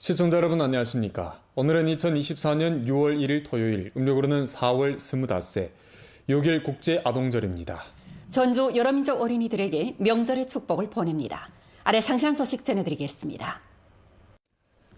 시청자 여러분 안녕하십니까? 오늘은 2024년 6월 1일 토요일, 음력으로는 4월 25세, 6일 국제아동절입니다. 전주 여러 민족 어린이들에게 명절의 축복을 보냅니다. 아래 상세한 소식 전해드리겠습니다.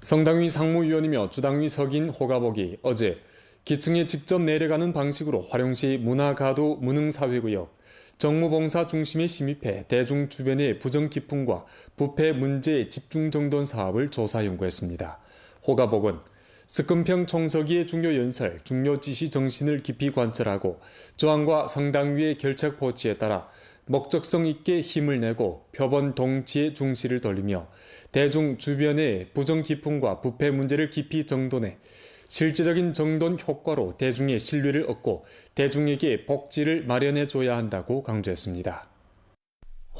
성당위 상무위원이며 주당위 석인 호가복이 어제 기층에 직접 내려가는 방식으로 화룡시 문화가도 무능사회구역 정무봉사 중심에 심입해 대중 주변의 부정 기풍과 부패 문제 집중정돈 사업을 조사 연구했습니다. 호가복은 스금평 총서기의 중요 연설, 중요 지시 정신을 깊이 관철하고 조항과 성당위의 결책 포치에 따라 목적성 있게 힘을 내고 표본 동치의 중시를 돌리며 대중 주변의 부정 기풍과 부패 문제를 깊이 정돈해 실제적인 정돈 효과로 대중의 신뢰를 얻고 대중에게 복지를 마련해줘야 한다고 강조했습니다.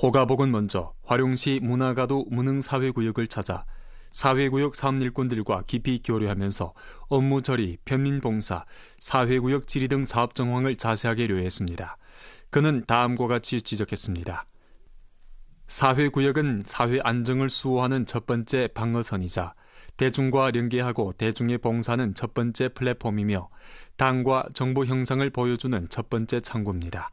호가복은 먼저 화룡시 문화가도 무능사회구역을 찾아 사회구역 사업일꾼들과 깊이 교류하면서 업무 처리, 편민봉사, 사회구역 질의 등 사업 정황을 자세하게 료했습니다. 그는 다음과 같이 지적했습니다. 사회구역은 사회 안정을 수호하는 첫 번째 방어선이자 대중과 연계하고 대중의 봉사는 첫 번째 플랫폼이며 당과 정부 형상을 보여주는 첫 번째 창구입니다.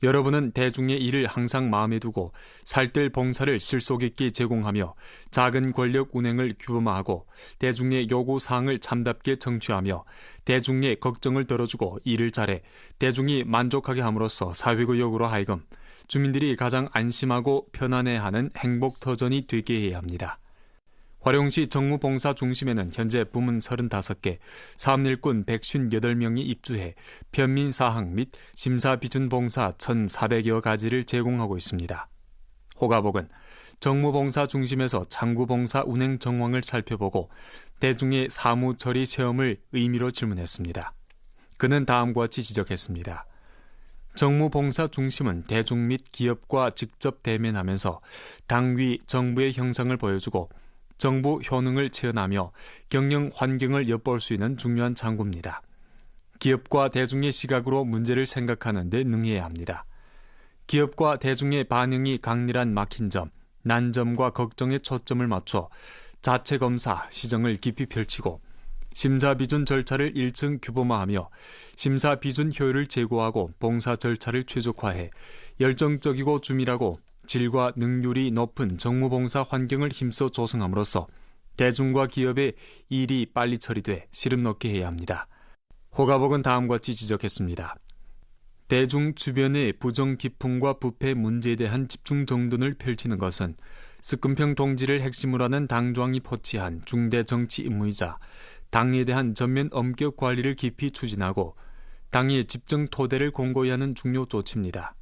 여러분은 대중의 일을 항상 마음에 두고 살뜰 봉사를 실속 있게 제공하며 작은 권력 운행을 규범화하고 대중의 요구사항을 참답게 청취하며 대중의 걱정을 들어주고 일을 잘해 대중이 만족하게 함으로써 사회구역으로 하여금 주민들이 가장 안심하고 편안해하는 행복터전이 되게 해야 합니다. 화룡시 정무봉사 중심에는 현재 부문 35개, 사업일꾼 158명이 입주해 편민사항 및 심사비준봉사 1,400여 가지를 제공하고 있습니다. 호가복은 정무봉사 중심에서 창구봉사 운행 정황을 살펴보고 대중의 사무처리 체험을 의미로 질문했습니다. 그는 다음과 같이 지적했습니다. 정무봉사 중심은 대중 및 기업과 직접 대면하면서 당위, 정부의 형상을 보여주고 정부 효능을 체현하며 경영 환경을 엿볼 수 있는 중요한 창구입니다. 기업과 대중의 시각으로 문제를 생각하는 데 능해야 합니다. 기업과 대중의 반응이 강렬한 막힌 점, 난점과 걱정에 초점을 맞춰 자체 검사, 시정을 깊이 펼치고 심사비준 절차를 1층 규범화하며 심사비준 효율을 제고하고 봉사 절차를 최적화해 열정적이고 주밀하고 질과 능률이 높은 정무봉사 환경을 힘써 조성함으로써 대중과 기업의 일이 빨리 처리돼 시름 넣게 해야 합니다. 호가복은 다음과 같이 지적했습니다. 대중 주변의 부정 기풍과 부패 문제에 대한 집중 정돈을 펼치는 것은 스금평 동지를 핵심으로 하는 당조항이 포치한 중대 정치 임무이자 당에 대한 전면 엄격 관리를 깊이 추진하고 당의 집정 토대를 공고히 하는 중요 조치입니다.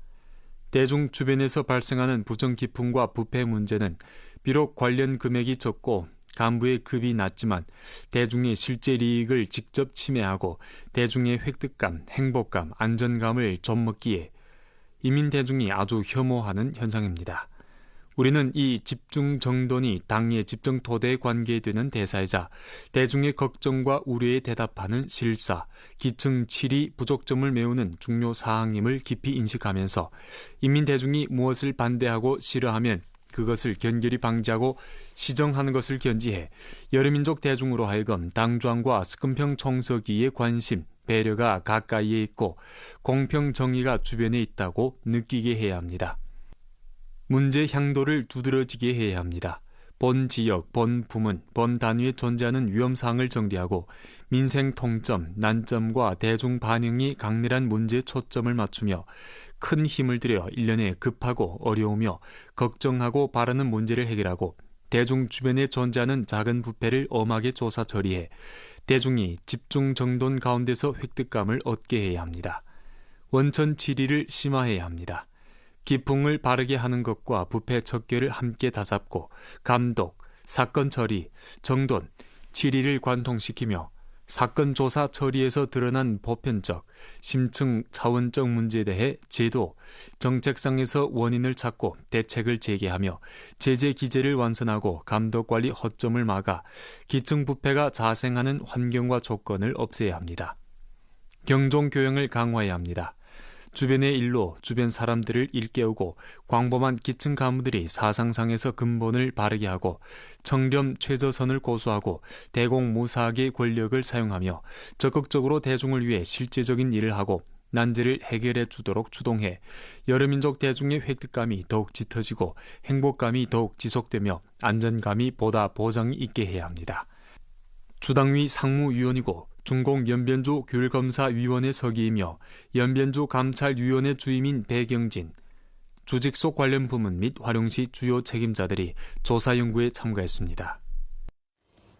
대중 주변에서 발생하는 부정 기풍과 부패 문제는 비록 관련 금액이 적고 간부의 급이 낮지만 대중의 실제 이익을 직접 침해하고 대중의 획득감, 행복감, 안전감을 좀먹기에 이민 대중이 아주 혐오하는 현상입니다. 우리는 이 집중 정돈이 당의 집정 토대에 관계되는 대사이자 대중의 걱정과 우려에 대답하는 실사, 기층 질의 부족점을 메우는 중요 사항임을 깊이 인식하면서 인민 대중이 무엇을 반대하고 싫어하면 그것을 견결히 방지하고 시정하는 것을 견지해 여러 민족 대중으로 하여금 당조항과 스금평 총서기의 관심, 배려가 가까이에 있고 공평 정의가 주변에 있다고 느끼게 해야 합니다. 문제 향도를 두드러지게 해야 합니다. 본 지역, 본 부문, 본 단위에 존재하는 위험사항을 정리하고 민생 통점, 난점과 대중 반응이 강렬한 문제에 초점을 맞추며 큰 힘을 들여 일련의 급하고 어려우며 걱정하고 바라는 문제를 해결하고 대중 주변에 존재하는 작은 부패를 엄하게 조사 처리해 대중이 집중 정돈 가운데서 획득감을 얻게 해야 합니다. 원천 질의를 심화해야 합니다. 기풍을 바르게 하는 것과 부패 척결을 함께 다잡고 감독, 사건 처리, 정돈, 질의를 관통시키며 사건 조사 처리에서 드러난 보편적, 심층 차원적 문제에 대해 제도, 정책상에서 원인을 찾고 대책을 제기하며 제재 기제를 완선하고 감독관리 허점을 막아 기층 부패가 자생하는 환경과 조건을 없애야 합니다. 경종교양을 강화해야 합니다. 주변의 일로 주변 사람들을 일깨우고 광범한 기층 가문들이 사상상에서 근본을 바르게 하고 청렴 최저선을 고수하고 대공무사하게 권력을 사용하며 적극적으로 대중을 위해 실제적인 일을 하고 난제를 해결해 주도록 추동해 여러 민족 대중의 획득감이 더욱 짙어지고 행복감이 더욱 지속되며 안전감이 보다 보장이 있게 해야 합니다. 주당위 상무위원이고 중공연변조 규율검사위원회 서기이며 연변조 감찰위원회 주임인 배경진, 주직속 관련 부문 및 활용시 주요 책임자들이 조사 연구에 참가했습니다.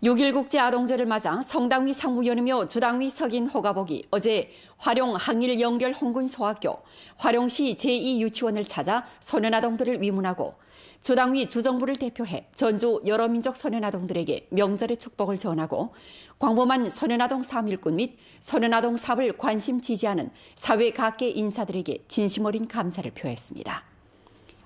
6.1 국제아동절을 맞아 성당위 상무위원이며 주당위 석인 호가복이 어제 화룡 항일영렬 홍군 소학교, 화룡시 제2유치원을 찾아 소년아동들을 위문하고 주당위 주정부를 대표해 전주 여러 민족 소년아동들에게 명절의 축복을 전하고 광범한 소년아동 사업 일꾼 및 소년아동 사업을 관심 지지하는 사회 각계 인사들에게 진심 어린 감사를 표했습니다.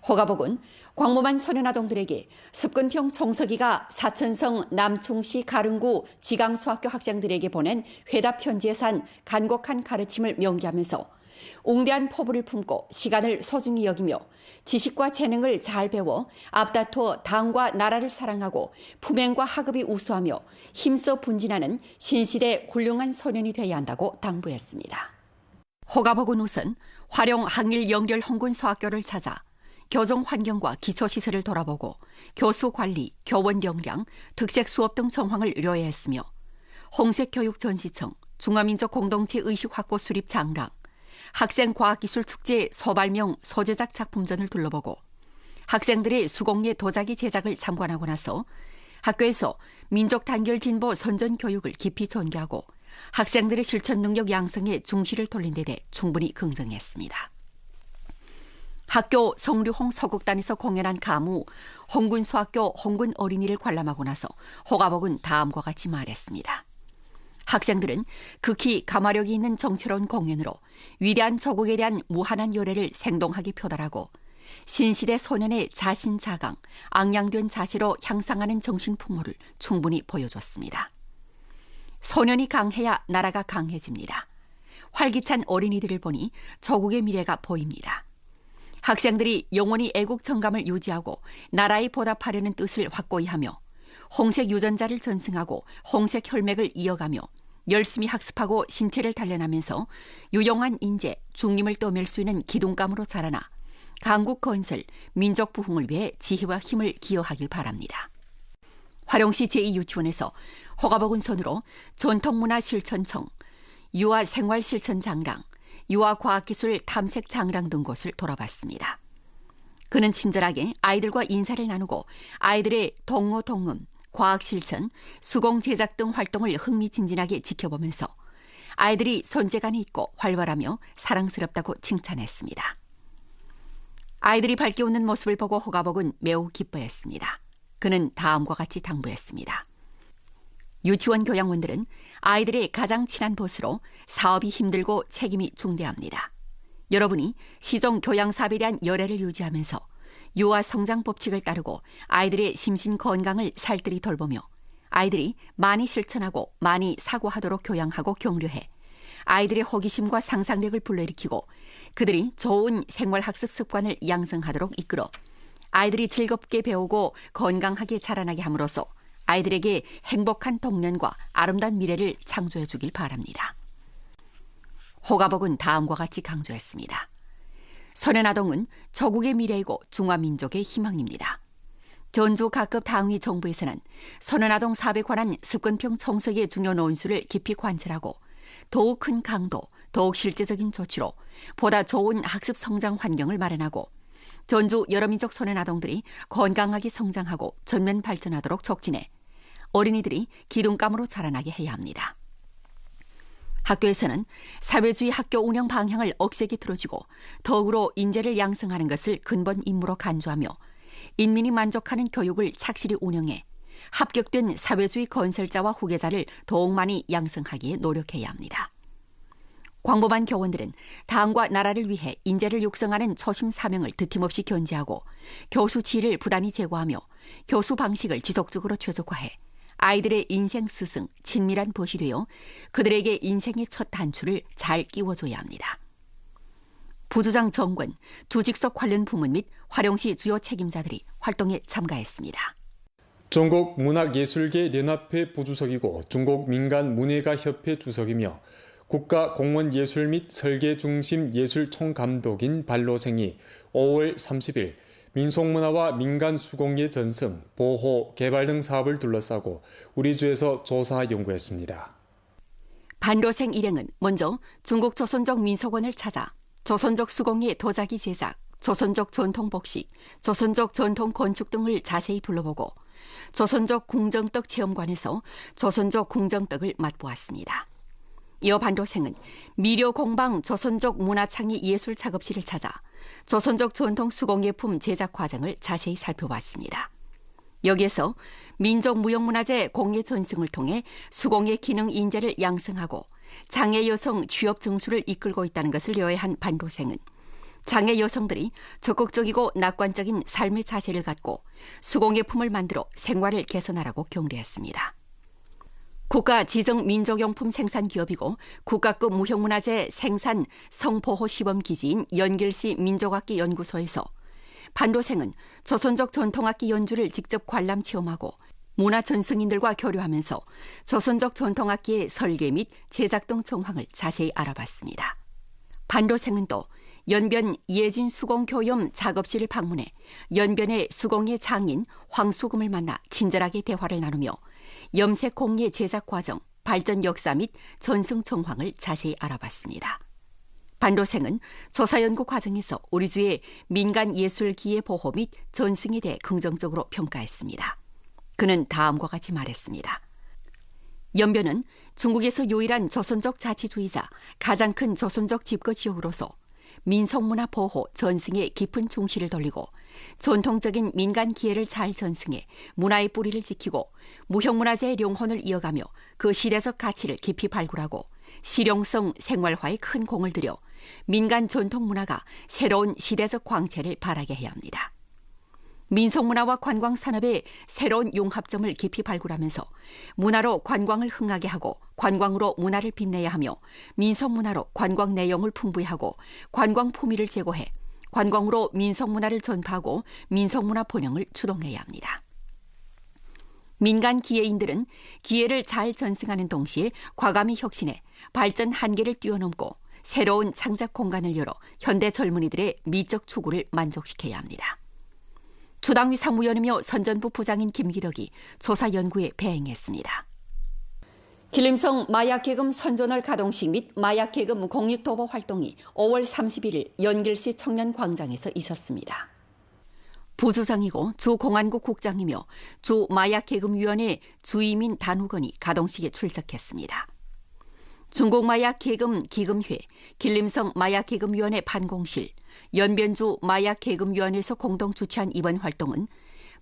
호가복은 광범한 소년아동들에게 습근평 총서기가 사천성 남충시 가릉구 지강소학교 학생들에게 보낸 회답 편지에서 한 간곡한 가르침을 명기하면서 웅대한 포부를 품고 시간을 소중히 여기며 지식과 재능을 잘 배워 앞다퉈 당과 나라를 사랑하고 품행과 학업이 우수하며 힘써 분진하는 신시대 훌륭한 소년이 되어야 한다고 당부했습니다. 호가복은 우선 화룡 항일영렬 홍군 소학교를 찾아 교정 환경과 기초시설을 돌아보고 교수 관리, 교원 역량, 특색 수업 등 정황을 의뢰했으며 홍색교육 전시청, 중화민족 공동체 의식 확보 수립 장랑, 학생 과학기술축제 소발명 소제작 작품전을 둘러보고 학생들의 수공예 도자기 제작을 참관하고 나서 학교에서 민족 단결 진보 선전 교육을 깊이 전개하고 학생들의 실천 능력 양성에 중시를 돌린 데 대해 충분히 긍정했습니다. 학교 성류홍 서국단에서 공연한 가무 홍군소학교 홍군 어린이를 관람하고 나서 호가복은 다음과 같이 말했습니다. 학생들은 극히 가마력이 있는 정체로운 공연으로 위대한 조국에 대한 무한한 열애를 생동하게 표달하고 신시대 소년의 자신자강, 앙양된 자세로 향상하는 정신풍모를 충분히 보여줬습니다. 소년이 강해야 나라가 강해집니다. 활기찬 어린이들을 보니 조국의 미래가 보입니다. 학생들이 영원히 애국 정감을 유지하고 나라에 보답하려는 뜻을 확고히 하며 홍색 유전자를 전승하고 홍색 혈맥을 이어가며 열심히 학습하고 신체를 단련하면서 유용한 인재, 중림을 떠밀 수 있는 기둥감으로 자라나 강국 건설, 민족 부흥을 위해 지혜와 힘을 기여하길 바랍니다. 화룡시 제2유치원에서 호가복은 선으로 전통문화실천청, 유아생활실천장랑, 유아과학기술 탐색장랑 등 곳을 돌아봤습니다. 그는 친절하게 아이들과 인사를 나누고 아이들의 동어동음, 과학실천, 수공제작 등 활동을 흥미진진하게 지켜보면서 아이들이 손재간이 있고 활발하며 사랑스럽다고 칭찬했습니다. 아이들이 밝게 웃는 모습을 보고 호가복은 매우 기뻐했습니다. 그는 다음과 같이 당부했습니다. 유치원 교양원들은 아이들의 가장 친한 보스로 사업이 힘들고 책임이 중대합니다. 여러분이 시종 교양사업에 대한 열애를 유지하면서 유아 성장 법칙을 따르고 아이들의 심신 건강을 살뜰히 돌보며 아이들이 많이 실천하고 많이 사고하도록 교양하고 격려해 아이들의 호기심과 상상력을 불러일으키고 그들이 좋은 생활학습 습관을 양성하도록 이끌어 아이들이 즐겁게 배우고 건강하게 자라나게 함으로써 아이들에게 행복한童年과 아름다운 미래를 창조해 주길 바랍니다. 호가복은 다음과 같이 강조했습니다. 소년아동은 조국의 미래이고 중화민족의 희망입니다. 전주 각급 당위 정부에서는 소년아동 사업에 관한 습근평 총석의 중요 논수를 깊이 관찰하고 더욱 큰 강도, 더욱 실제적인 조치로 보다 좋은 학습 성장 환경을 마련하고 전주 여러 민족 소년아동들이 건강하게 성장하고 전면 발전하도록 촉진해 어린이들이 기둥감으로 자라나게 해야 합니다. 학교에서는 사회주의 학교 운영 방향을 억세게 틀어주고 더욱으로 인재를 양성하는 것을 근본 임무로 간주하며 인민이 만족하는 교육을 착실히 운영해 합격된 사회주의 건설자와 후계자를 더욱 많이 양성하기에 노력해야 합니다. 광범한 교원들은 당과 나라를 위해 인재를 육성하는 초심 사명을 드팀없이 견지하고 교수 지위를 부단히 제고하며 교수 방식을 지속적으로 최적화해 아이들의 인생 스승, 친밀한 벗이 되어 그들에게 인생의 첫 단추를 잘 끼워줘야 합니다. 부주장 정권, 주직석 관련 부문 및 화룡시 주요 책임자들이 활동에 참가했습니다. 전국문학예술계 연합회 부주석이고 중국민간문예가협회 주석이며 국가공원예술 및 설계중심예술총감독인 반로생이 5월 30일 민속문화와 민간수공예 전승, 보호, 개발 등 사업을 둘러싸고 우리주에서 조사 연구했습니다. 반로생 일행은 먼저 중국 조선족 민속원을 찾아 조선족 수공예 도자기 제작, 조선족 전통 복식, 조선족 전통 건축 등을 자세히 둘러보고 조선족 궁정떡 체험관에서 조선족 궁정떡을 맛보았습니다. 이어 반도생은 미료공방 조선족 문화창의 예술 작업실을 찾아 조선족 전통 수공예품 제작 과정을 자세히 살펴봤습니다. 여기에서 민족무형문화재 공예 전승을 통해 수공예 기능 인재를 양성하고 장애 여성 취업 증수를 이끌고 있다는 것을 여해한 반도생은 장애 여성들이 적극적이고 낙관적인 삶의 자세를 갖고 수공예품을 만들어 생활을 개선하라고 격려했습니다. 국가 지정 민족용품 생산 기업이고 국가급 무형문화재 생산 성보호 시범 기지인 연길시 민족악기 연구소에서 반도생은 조선족 전통악기 연주를 직접 관람 체험하고 문화 전승인들과 교류하면서 조선족 전통악기의 설계 및 제작 등 정황을 자세히 알아봤습니다. 반도생은 또 연변 예진수공교염 작업실을 방문해 연변의 수공예 장인 황수금을 만나 친절하게 대화를 나누며 염색 공예 제작 과정, 발전 역사 및 전승 정황을 자세히 알아봤습니다. 반도생은 조사 연구 과정에서 우리주의 민간 예술 기회 보호 및 전승에 대해 긍정적으로 평가했습니다. 그는 다음과 같이 말했습니다. 연변은 중국에서 유일한 조선족 자치주의자, 가장 큰 조선족 집거 지역으로서 민속문화 보호, 전승에 깊은 중시를 돌리고 전통적인 민간 기회를 잘 전승해 문화의 뿌리를 지키고 무형문화재의 영혼을 이어가며 그 시대적 가치를 깊이 발굴하고 실용성 생활화에 큰 공을 들여 민간 전통문화가 새로운 시대적 광채를 발하게 해야 합니다. 민속문화와 관광산업의 새로운 융합점을 깊이 발굴하면서 문화로 관광을 흥하게 하고 관광으로 문화를 빛내야 하며 민속문화로 관광 내용을 풍부히 하고 관광 품위를 제고해 관광으로 민속문화를 전파하고 민속문화 번영을 추동해야 합니다. 민간 기회인들은 기회를 잘 전승하는 동시에 과감히 혁신해 발전 한계를 뛰어넘고 새로운 창작 공간을 열어 현대 젊은이들의 미적 추구를 만족시켜야 합니다. 주당위 상무위원이며 선전부 부장인 김기덕이 조사 연구에 배행했습니다. 길림성 마약계금 선전월 가동식 및 마약계금 공익도보 활동이 5월 31일 연길시 청년광장에서 있었습니다. 부주장이고 주공안국 국장이며 주마약계금위원회 주이민 단후건이 가동식에 출석했습니다. 중국마약계금 기금회, 길림성 마약계금위원회 판공실, 연변주 마약계금위원회에서 공동 주최한 이번 활동은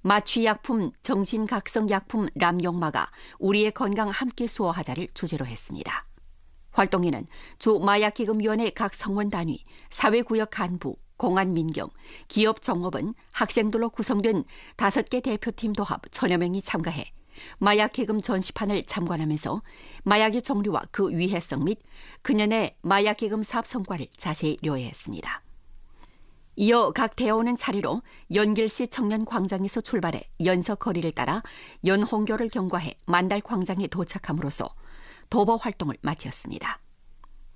마취약품, 정신각성약품 남용마가 우리의 건강 함께 수호하자를 주제로 했습니다. 활동에는 주 마약계금위원회 각 성원단위, 사회구역 간부, 공안민경, 기업종업원, 학생들로 구성된 5개 대표팀 도합 1000여 명이 참가해 마약계금 전시판을 참관하면서 마약의 종류와 그 위해성 및 그년의 마약계금 사업 성과를 자세히 료해했습니다. 이어 각 대원은 차례로 연길시 청년광장에서 출발해 연석거리를 따라 연홍교를 경과해 만달광장에 도착함으로써 도보 활동을 마쳤습니다.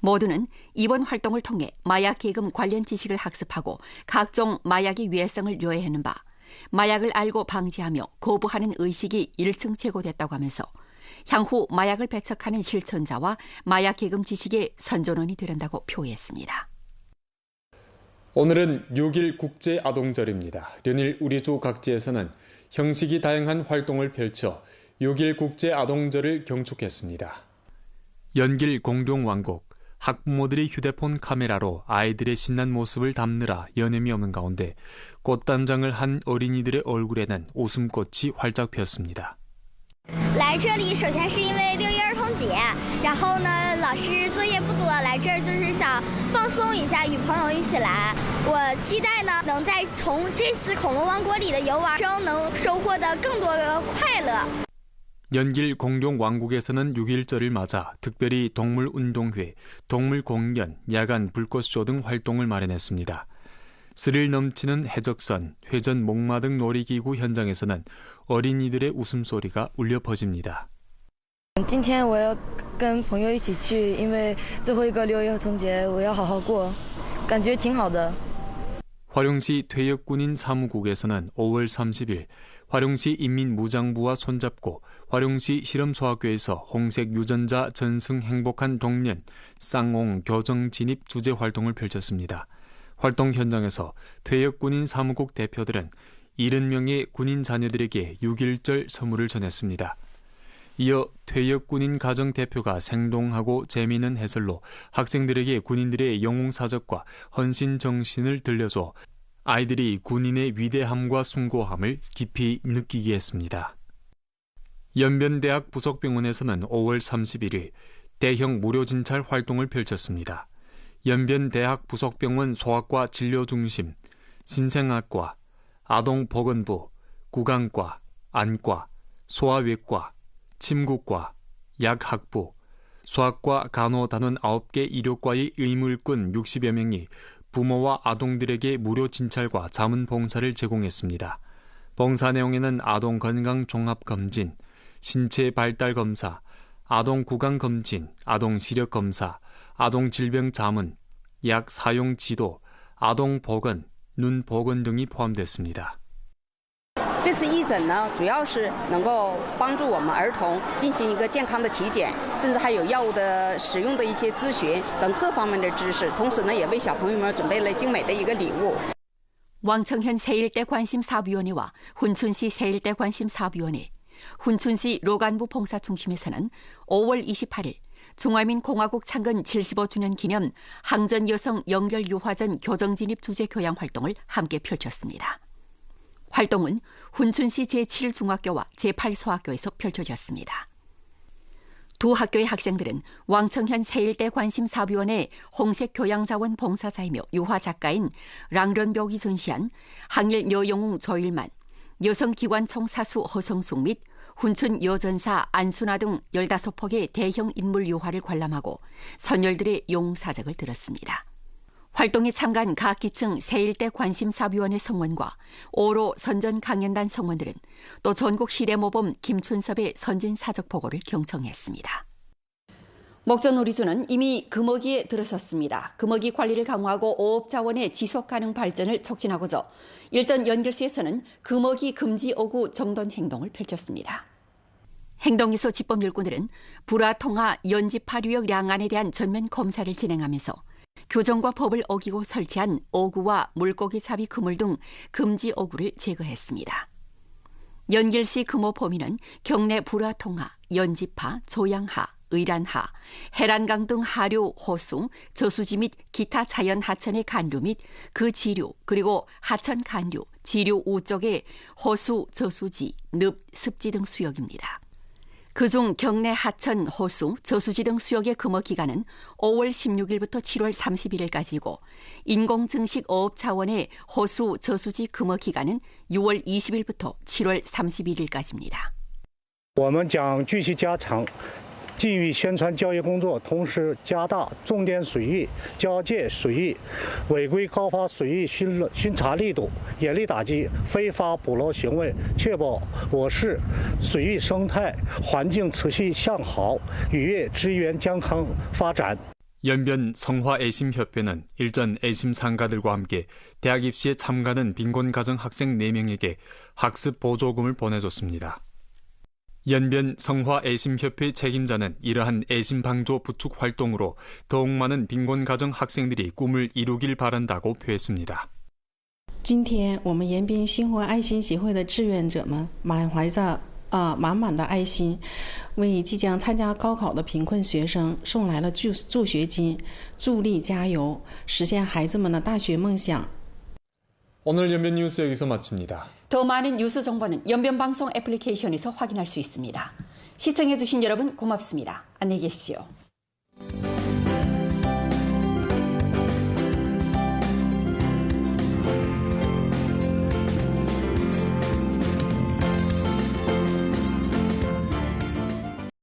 모두는 이번 활동을 통해 마약계금 관련 지식을 학습하고 각종 마약의 위해성을 료해하는 바 마약을 알고 방지하며 거부하는 의식이 일층제고됐다고 하면서 향후 마약을 배척하는 실천자와 마약계금 지식의 선전원이 되란다고 표했습니다. 오늘은 6일 국제아동절입니다. 연일 우리주 각지에서는 형식이 다양한 활동을 펼쳐 6일 국제아동절을 경축했습니다. 연길 공룡왕국, 학부모들이 휴대폰 카메라로 아이들의 신난 모습을 담느라 여념이 없는 가운데 꽃단장을 한 어린이들의 얼굴에는 웃음꽃이 활짝 피었습니다. 来这里首先是因为6一儿童节，然后呢老师作业不多，来这儿就是想放松一下，与朋友一起来。我期待呢能在从这次恐龙王国里的游玩中能收获的更多的快乐。 연길 공룡 왕국에서는 6.1절을 맞아 특별히 동물운동회, 동물공연, 야간 불꽃쇼 등 활동을 마련했습니다. 스릴 넘치는 해적선, 회전 목마 등 놀이기구 현장에서는 어린이들의 웃음소리가 울려 퍼집니다. 今天我要跟朋友一起去，因为最后一个6.1儿童节我要好好过，感觉挺好的。 화룡시 퇴역군인 사무국에서는 5월 30일 화룡시 인민무장부와 손잡고 화룡시 실험소학교에서 홍색 유전자 전승 행복한 동년 쌍옹 교정 진입 주제 활동을 펼쳤습니다. 활동 현장에서 퇴역군인 사무국 대표들은 70명의 군인 자녀들에게 6.1절 선물을 전했습니다. 이어 퇴역군인 가정 대표가 생동하고 재미있는 해설로 학생들에게 군인들의 영웅사적과 헌신 정신을 들려줘 아이들이 군인의 위대함과 숭고함을 깊이 느끼게 했습니다. 연변대학 부속병원에서는 5월 31일 대형 무료 진찰 활동을 펼쳤습니다. 연변대학 부속병원 소아과 진료중심, 신생아과, 아동보건부, 구강과, 안과, 소아외과, 침구과, 약학부, 소아과 간호단원 9개医療과의 의무일꾼 60여 명이 부모와 아동들에게 무료 진찰과 자문봉사를 제공했습니다. 봉사 내용에는 아동 건강 종합검진, 신체 발달 검사, 아동 구강 검진, 아동 시력 검사, 아동 질병 자문, 약 사용 지도, 아동 보건, 눈 보건 등이 포함됐습니다. 这次义诊呢，主要是能够帮助我们儿童进行一个健康的体检，甚至还有药物的使用的一些咨询等各方面的知识。同时呢，也为小朋友们准备了精美的一个礼物。 왕청현 새1대 관심사업위원회와 훈춘시 새1대 관심사업위원회, 훈춘시 로간부 봉사중심에서는 5월 28일 중화민공화국 창건 75주년 기념 항전 여성 영결 유화전 교정진입 주제 교양 활동을 함께 펼쳤습니다. 활동은 훈춘시 제7중학교와 제8소학교에서 펼쳐졌습니다. 두 학교의 학생들은 왕청현 새1대 관심사업위원회 홍색 교양자원 봉사자이며 유화작가인 랑런벽이 전시한 항일 여영웅 조일만, 여성기관총 사수 허성숙 및 훈춘 여전사 안순아 등 15폭의 대형 인물 유화를 관람하고 선열들의 용사적을 들었습니다. 활동에 참가한 각 기층 새1대 관심사업위원회 성원과 5로 선전 강연단 성원들은 또 전국 시대모범 김춘섭의 선진사적 보고를 경청했습니다. 목전우리주는 이미 금어기에 들어섰습니다. 금어기 관리를 강화하고 어업자원의 지속가능 발전을 촉진하고자 일전 연결시에서는 금어기 금지 어구 정돈 행동을 펼쳤습니다. 행동에서 집법일꾼들은 불화, 통화, 연지파 유역 량안에 대한 전면 검사를 진행하면서 규정과 법을 어기고 설치한 어구와 물고기 잡이 그물 등 금지 어구를 제거했습니다. 연길시 금호 범위는 경내 불화, 통하, 연지파, 조양하, 의란하, 해란강 등 하류, 호수, 저수지 및 기타 자연 하천의 간류 및 그 지류, 그리고 하천 간류, 지류 우쪽의 호수, 저수지, 늪, 습지 등 수역입니다. 그중 경내 하천, 호수, 저수지 등 수역의 금어 기간은 5월 16일부터 7월 31일까지이고 인공증식 어업 차원의 호수, 저수지 금어 기간은 6월 20일부터 7월 31일까지입니다. 我们将继续加强禁渔宣传教育工作，同时加大重点水域、交界水域违规高发水域巡查力度，严厉打击非法捕捞行为，确保我市水域生态环境持续向好，渔业资源健康发展。 연변 성화애심협회는 일전 애심 상가들과 함께 대학 입시에 참가하는 빈곤 가정 학생 4명에게 학습 보조금을 보내줬습니다. 연변 성화애심협회 책임자는 이러한 애심방조 부축 활동으로 더욱 많은 빈곤 가정 학생들이 꿈을 이루길 바란다고 표했습니다. 今天我们延边星火爱心协会的志愿者们满怀着满满的爱心，为即将参加高考的贫困学生送来了助学金，助力加油，实现孩子们的大学梦想。 오늘 연변 뉴스 여기서 마칩니다. 더 많은 뉴스 정보는 연변방송 애플리케이션에서 확인할 수 있습니다. 시청해주신 여러분 고맙습니다. 안녕히 계십시오.